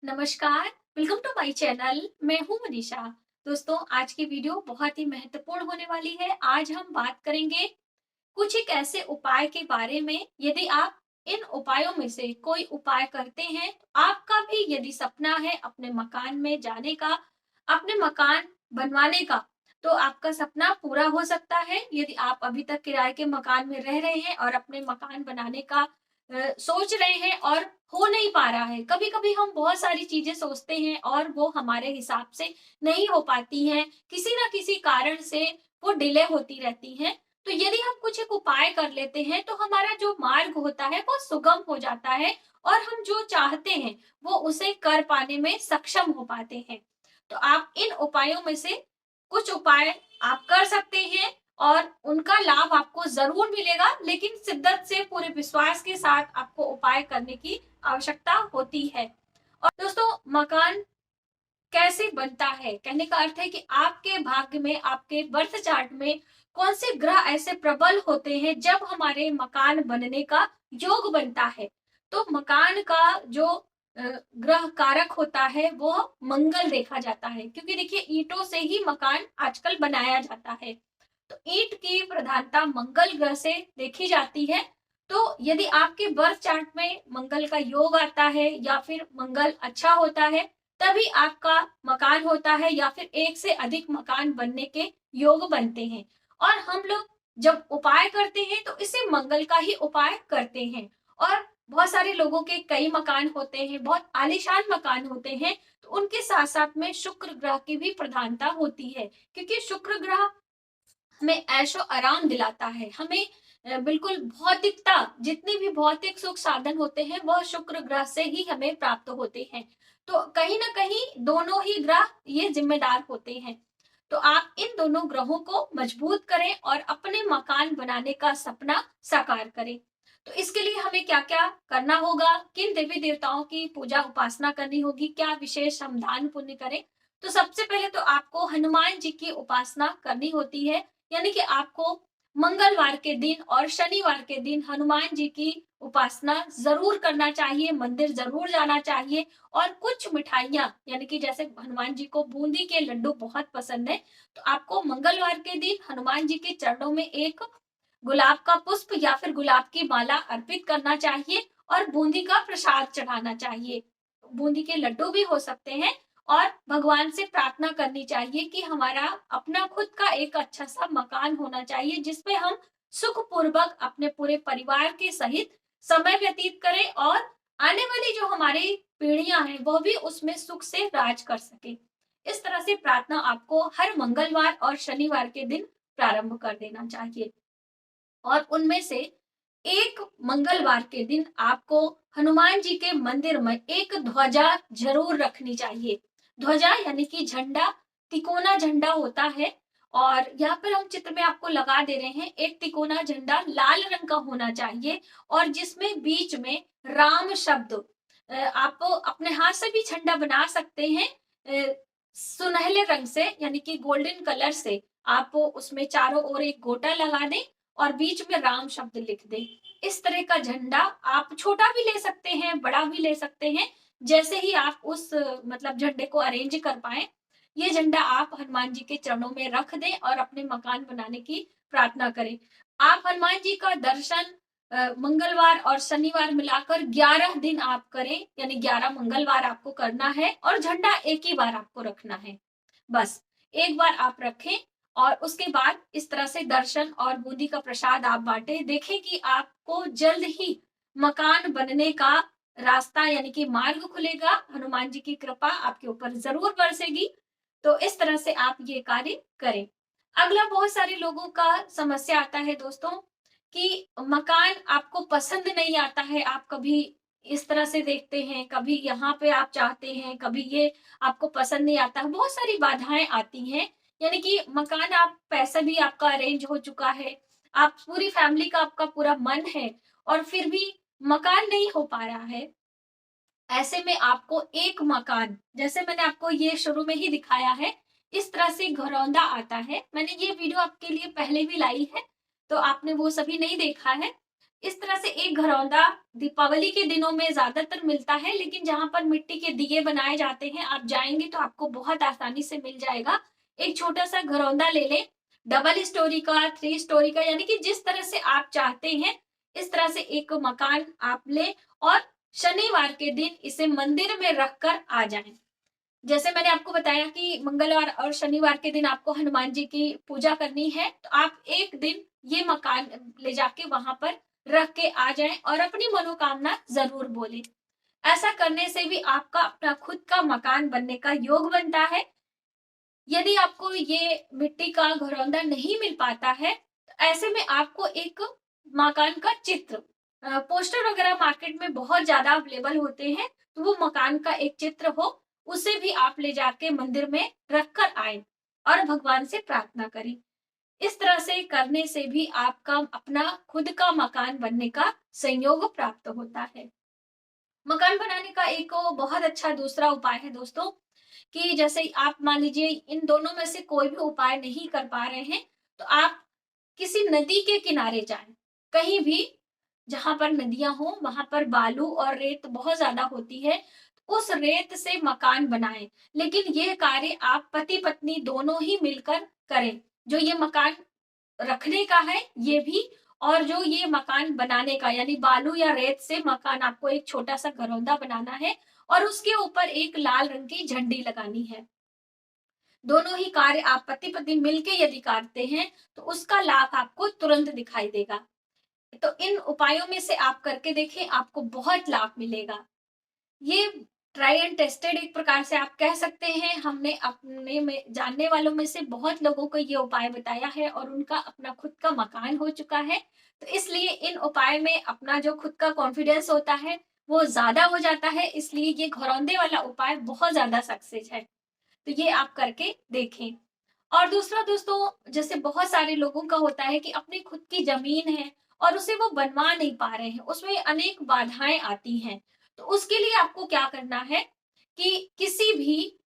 नमस्कार। Welcome to my channel. मैं हूं मनीषा। दोस्तों, आज की वीडियो बहुत ही महत्वपूर्ण होने वाली है। आज हम बात करेंगे कुछ एक ऐसे उपाय के बारे में। यदि आप इन उपायों में से कोई उपाय करते हैं तो आपका भी यदि सपना है अपने मकान में जाने का, अपने मकान बनवाने का, तो आपका सपना पूरा हो सकता है। यदि आप अभी तक किराए के मकान में रह रहे हैं और अपने मकान बनाने का सोच रहे हैं और हो नहीं पा रहा है। कभी-कभी हम बहुत सारी चीजें सोचते हैं और वो हमारे हिसाब से नहीं हो पाती हैं, किसी ना किसी कारण से वो डिले होती रहती हैं। तो यदि हम कुछ एक उपाय कर लेते हैं तो हमारा जो मार्ग होता है वो सुगम हो जाता है और हम जो चाहते हैं वो उसे कर पाने में सक्षम हो पाते हैं। तो आप इन उपायों में से कुछ उपाय आप कर सकते हैं और उनका लाभ आपको जरूर मिलेगा, लेकिन शिद्दत से पूरे विश्वास के साथ आपको उपाय करने की आवश्यकता होती है। और दोस्तों, मकान कैसे बनता है? कहने का अर्थ है कि आपके भाग्य में, आपके बर्थ चार्ट में कौन से ग्रह ऐसे प्रबल होते हैं जब हमारे मकान बनने का योग बनता है। तो मकान का जो ग्रह कारक होता है वो मंगल देखा जाता है, क्योंकि देखिए ईंटों से ही मकान आजकल बनाया जाता है। तो ईंट की प्रधानता मंगल ग्रह से देखी जाती है। तो यदि आपके बर्थ चार्ट में मंगल का योग आता है या फिर मंगल अच्छा होता है, तभी आपका मकान होता है या फिर एक से अधिक मकान बनने के योग बनते हैं। और हम लोग जब उपाय करते हैं तो इसे मंगल का ही उपाय करते हैं। और बहुत सारे लोगों के कई मकान होते हैं, बहुत आलीशान मकान होते हैं, तो उनके साथ साथ में शुक्र ग्रह की भी प्रधानता होती है, क्योंकि शुक्र ग्रह हमें ऐशो आराम दिलाता है। हमें बिल्कुल भौतिकता, जितनी भी भौतिक सुख साधन होते हैं वह शुक्र ग्रह से ही हमें प्राप्त होते हैं। तो कहीं ना कहीं दोनों ही ग्रह ये जिम्मेदार होते हैं। तो आप इन दोनों ग्रहों को मजबूत करें और अपने मकान बनाने का सपना साकार करें। तो इसके लिए हमें क्या क्या करना होगा, किन देवी देवताओं की पूजा उपासना करनी होगी, क्या विशेष हम दान पुण्य करें। तो सबसे पहले तो आपको हनुमान जी की उपासना करनी होती है। यानी कि आपको मंगलवार के दिन और शनिवार के दिन हनुमान जी की उपासना जरूर करना चाहिए, मंदिर जरूर जाना चाहिए। और कुछ मिठाइयां, यानी कि जैसे हनुमान जी को बूंदी के लड्डू बहुत पसंद है, तो आपको मंगलवार के दिन हनुमान जी के चरणों में एक गुलाब का पुष्प या फिर गुलाब की माला अर्पित करना चाहिए और बूंदी का प्रसाद चढ़ाना चाहिए। बूंदी के लड्डू भी हो सकते हैं। और भगवान से प्रार्थना करनी चाहिए कि हमारा अपना खुद का एक अच्छा सा मकान होना चाहिए, जिसमें हम सुखपूर्वक अपने पूरे परिवार के सहित समय व्यतीत करें और आने वाली जो हमारी पीढ़ियां हैं वो भी उसमें सुख से राज कर सके। इस तरह से प्रार्थना आपको हर मंगलवार और शनिवार के दिन प्रारंभ कर देना चाहिए। और उनमें से एक मंगलवार के दिन आपको हनुमान जी के मंदिर में एक ध्वजा जरूर रखनी चाहिए। ध्वजा यानी कि झंडा, तिकोना झंडा होता है। और यहाँ पर हम चित्र में आपको लगा दे रहे हैं, एक तिकोना झंडा लाल रंग का होना चाहिए और जिसमें बीच में राम शब्द, आप अपने हाथ से भी झंडा बना सकते हैं। सुनहले रंग से, यानी कि गोल्डन कलर से आप उसमें चारों ओर एक गोटा लगा दें और बीच में राम शब्द लिख दें। इस तरह का झंडा आप छोटा भी ले सकते हैं, बड़ा भी ले सकते हैं, जैसे ही आप उस मतलब झंडे को अरेंज कर पाए। ये झंडा आप हनुमान जी के चरणों में रख दें और अपने मकान बनाने की प्रार्थना करें। आप हनुमान जी का दर्शन मंगलवार और शनिवार मिलाकर 11 दिन आप करें, यानी 11 मंगलवार आपको करना है और झंडा एक ही बार आपको रखना है। बस एक बार आप रखें और उसके बाद इस तरह से दर्शन और बूंदी का प्रसाद आप बांटे। देखें कि आपको जल्द ही मकान बनने का रास्ता, यानी कि मार्ग खुलेगा। हनुमान जी की कृपा आपके ऊपर जरूर बरसेगी। तो इस तरह से आप ये कार्य करें। अगला, बहुत सारे लोगों का समस्या आता है दोस्तों कि मकान आपको पसंद नहीं आता है। आप कभी इस तरह से देखते हैं, कभी यहाँ पे आप चाहते हैं, कभी ये आपको पसंद नहीं आता है, बहुत सारी बाधाएं आती हैं। यानी कि मकान, आप पैसा भी आपका अरेंज हो चुका है, आप पूरी फैमिली का आपका पूरा मन है, और फिर भी मकान नहीं हो पा रहा है। ऐसे में आपको एक मकान, जैसे मैंने आपको ये शुरू में ही दिखाया है, इस तरह से घरौंदा आता है। मैंने ये वीडियो आपके लिए पहले भी लाई है, तो आपने वो सभी नहीं देखा है। इस तरह से एक घरौंदा दीपावली के दिनों में ज्यादातर मिलता है, लेकिन जहां पर मिट्टी के दिए बनाए जाते हैं आप जाएंगे तो आपको बहुत आसानी से मिल जाएगा। एक छोटा सा घरौंदा ले लें, डबल स्टोरी का, 3 स्टोरी का, यानी कि जिस तरह से आप चाहते हैं इस तरह से एक मकान आप ले और शनिवार के दिन इसे मंदिर में रखकर आ जाएं। जैसे मैंने आपको बताया कि मंगलवार और शनिवार के दिन आपको हनुमान जी की पूजा करनी है, तो आप एक दिन ये मकान ले जाके वहां पर रख के आ जाएं और अपनी मनोकामना जरूर बोलें। ऐसा करने से भी आपका अपना खुद का मकान बनने का योग बनता है। यदि आपको ये मिट्टी का घरौंदा नहीं मिल पाता है तो ऐसे में आपको एक मकान का चित्र, पोस्टर वगैरह मार्केट में बहुत ज्यादा अवेलेबल होते हैं, तो वो मकान का एक चित्र हो, उसे भी आप ले जाके मंदिर में रखकर आए और भगवान से प्रार्थना करें। इस तरह से करने से भी आपका अपना खुद का मकान बनने का संयोग प्राप्त होता है। मकान बनाने का एक बहुत अच्छा दूसरा उपाय है दोस्तों, कि जैसे आप मान लीजिए इन दोनों में से कोई भी उपाय नहीं कर पा रहे हैं, तो आप किसी नदी के किनारे जाएं, कहीं भी जहां पर नदियां हो वहां पर बालू और रेत बहुत ज्यादा होती है, तो उस रेत से मकान बनाएं। लेकिन यह कार्य आप पति पत्नी दोनों ही मिलकर करें। जो ये मकान रखने का है ये भी, और जो ये मकान बनाने का, यानी बालू या रेत से मकान आपको एक छोटा सा घरौंदा बनाना है और उसके ऊपर एक लाल रंग की झंडी लगानी है। दोनों ही कार्य आप पति पत्नी मिलके यदि करते हैं तो उसका लाभ आपको तुरंत दिखाई देगा। तो इन उपायों में से आप करके देखें, आपको बहुत लाभ मिलेगा। ये ट्राई एंड टेस्टेड एक प्रकार से आप कह सकते हैं। हमने अपने में जानने वालों में से बहुत लोगों को ये उपाय बताया है और उनका अपना खुद का मकान हो चुका है। तो इसलिए इन उपाय में अपना जो खुद का कॉन्फिडेंस होता है वो ज्यादा हो जाता है, इसलिए ये घरौंदे वाला उपाय बहुत ज्यादा सक्सेस है। तो ये आप करके देखें। और दूसरा दोस्तों, जैसे बहुत सारे लोगों का होता है कि अपनी खुद की जमीन है और उसे वो बनवा नहीं पा रहे हैं, उसमें अनेक बाधाएं आती हैं। तो उसके लिए आपको क्या करना है कि किसी भी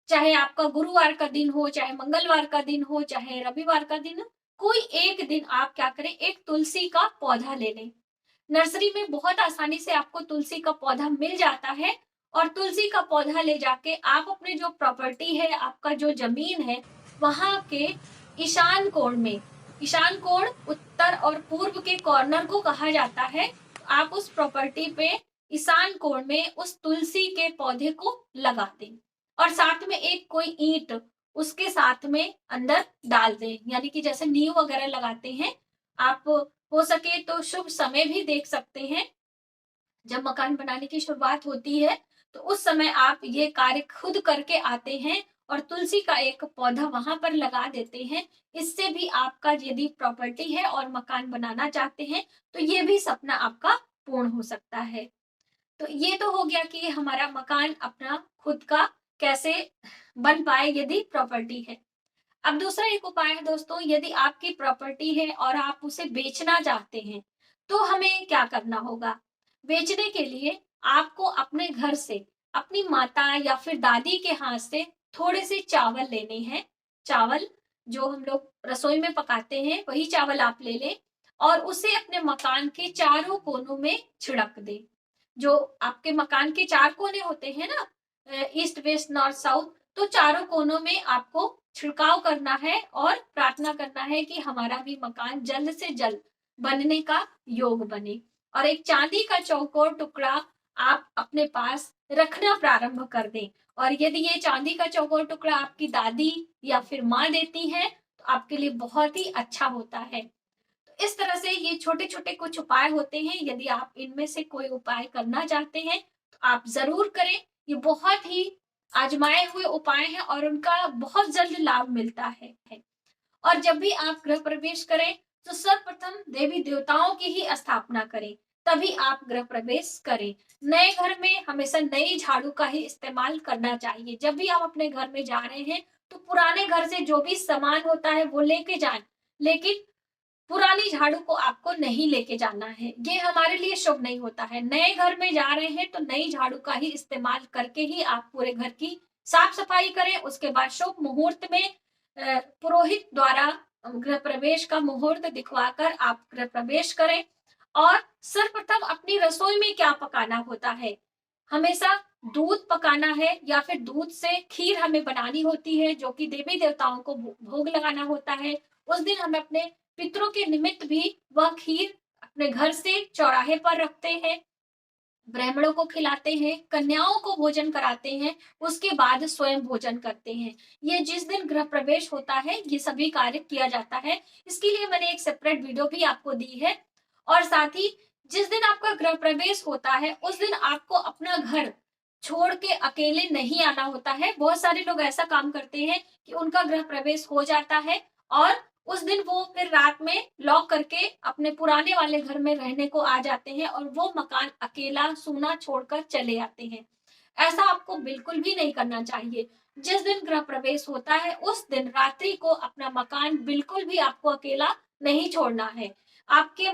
चाहे आपका गुरुवार का दिन हो, चाहे मंगलवार का दिन हो, चाहे रविवार का दिन हो, कोई एक दिन आप क्या करें, एक तुलसी का पौधा ले लें। नर्सरी में बहुत आसानी से आपको तुलसी का पौधा मिल जाता है और तुलसी का पौधा ले जाके आप अपने जो प्रॉपर्टी है, आपका जो जमीन है, वहां के ईशान कोण में, ईशान कोण उत्तर और पूर्व के कॉर्नर को कहा जाता है, तो आप उस प्रॉपर्टी पे ईशान कोण में उस तुलसी के पौधे को लगा दें और साथ में एक कोई ईंट उसके साथ में अंदर डाल दें, यानी कि जैसे नींव वगैरह लगाते हैं। आप हो सके तो शुभ समय भी देख सकते हैं, जब मकान बनाने की शुरुआत होती है तो उस समय आप ये कार्य खुद करके आते हैं और तुलसी का एक पौधा वहां पर लगा देते हैं। इससे भी आपका यदि प्रॉपर्टी है और मकान बनाना चाहते हैं तो ये भी सपना आपका पूर्ण हो सकता है। तो ये तो हो गया कि हमारा मकान अपना खुद का कैसे बन पाए यदि प्रॉपर्टी है। अब दूसरा एक उपाय है दोस्तों, यदि आपकी प्रॉपर्टी है और आप उसे बेचना चाहते हैं तो हमें क्या करना होगा। बेचने के लिए आपको अपने घर से अपनी माता या फिर दादी के हाथ से थोड़े से चावल लेने हैं। चावल जो हम लोग रसोई में पकाते हैं वही चावल आप ले लें और उसे अपने मकान के चारों कोनों में छिड़क दें। जो आपके मकान के 4 कोने होते हैं ना, ईस्ट वेस्ट नॉर्थ साउथ, तो चारों कोनों में आपको छिड़काव करना है और प्रार्थना करना है कि हमारा भी मकान जल्द से जल्द बनने का योग बने। और एक चांदी का चौकोर टुकड़ा आप अपने पास रखना प्रारंभ कर दें। और यदि ये चांदी का चौकोर टुकड़ा आपकी दादी या फिर माँ देती है तो आपके लिए बहुत ही अच्छा होता है। तो इस तरह से ये छोटे छोटे कुछ उपाय होते हैं। यदि आप इनमें से कोई उपाय करना चाहते हैं तो आप जरूर करें। ये बहुत ही आजमाए हुए उपाय हैं और उनका बहुत जल्द लाभ मिलता है। और जब भी आप गृह प्रवेश करें तो सर्वप्रथम देवी देवताओं की ही स्थापना करें, तभी आप गृह प्रवेश करें। नए घर में हमेशा नई झाड़ू का ही इस्तेमाल करना चाहिए। जब भी आप अपने घर में जा रहे हैं तो पुराने घर से जो भी सामान होता है वो लेके जाएं, लेकिन पुरानी झाड़ू को आपको नहीं लेके जाना है, ये हमारे लिए शुभ नहीं होता है। नए घर में जा रहे हैं तो नई झाड़ू का ही इस्तेमाल करके ही आप पूरे घर की साफ सफाई करें। उसके बाद शुभ मुहूर्त में पुरोहित द्वारा गृह प्रवेश का मुहूर्त दिखवाकर आप गृह प्रवेश करें। और सर्वप्रथम अपनी रसोई में क्या पकाना होता है। हमेशा दूध पकाना है या फिर दूध से खीर हमें बनानी होती है, जो कि देवी देवताओं को भोग लगाना होता है। उस दिन हम अपने पितरों के निमित्त भी वह खीर अपने घर से चौराहे पर रखते हैं, ब्राह्मणों को खिलाते हैं, कन्याओं को भोजन कराते हैं, उसके बाद स्वयं भोजन करते हैं। ये जिस दिन गृह प्रवेश होता है ये सभी कार्य किया जाता है। इसके लिए मैंने एक सेपरेट वीडियो भी आपको दी है। और साथ ही जिस दिन आपका गृह प्रवेश होता है उस दिन आपको अपना घर छोड़ के अकेले नहीं आना होता है। बहुत सारे लोग ऐसा काम करते हैं कि उनका गृह प्रवेश हो जाता है और उस दिन वो फिर रात में लॉक करके अपने पुराने वाले घर में रहने को आ जाते हैं और वो मकान अकेला सूना छोड़कर चले आते हैं। ऐसा आपको बिल्कुल भी नहीं करना चाहिए। जिस दिन गृह प्रवेश होता है उस दिन रात्रि को अपना मकान बिल्कुल भी आपको अकेला नहीं छोड़ना है। आपके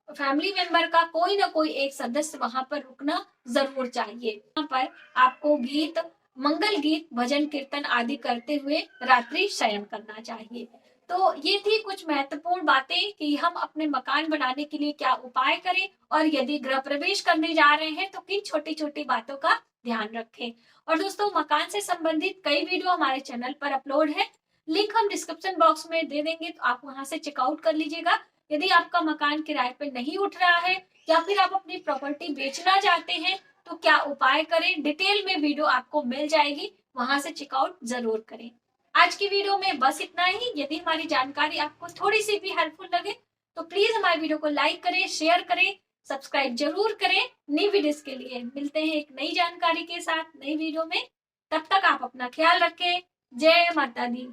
फैमिली मेंबर का कोई ना कोई एक सदस्य वहां पर रुकना जरूर चाहिए। यहाँ पर आपको गीत, मंगल गीत, भजन कीर्तन आदि करते हुए रात्रि शयन करना चाहिए। तो ये थी कुछ महत्वपूर्ण बातें कि हम अपने मकान बनाने के लिए क्या उपाय करें और यदि गृह प्रवेश करने जा रहे हैं तो किन छोटी छोटी बातों का ध्यान रखें। और दोस्तों, मकान से संबंधित कई वीडियो हमारे चैनल पर अपलोड है, लिंक हम डिस्क्रिप्शन बॉक्स में दे देंगे, तो आप वहां से चेकआउट कर लीजिएगा। यदि आपका मकान किराए पे नहीं उठ रहा है या फिर आप अपनी प्रॉपर्टी बेचना चाहते हैं तो क्या उपाय करें, डिटेल में वीडियो आपको मिल जाएगी, वहां से चेकआउट जरूर करें। आज की वीडियो में बस इतना ही। यदि हमारी जानकारी आपको थोड़ी सी भी हेल्पफुल लगे तो प्लीज हमारे वीडियो को लाइक करें, शेयर करें, सब्सक्राइब जरूर करें। नई वीडियोस के लिए मिलते हैं एक नई जानकारी के साथ नई वीडियो में। तब तक आप अपना ख्याल रखें। जय माता दी।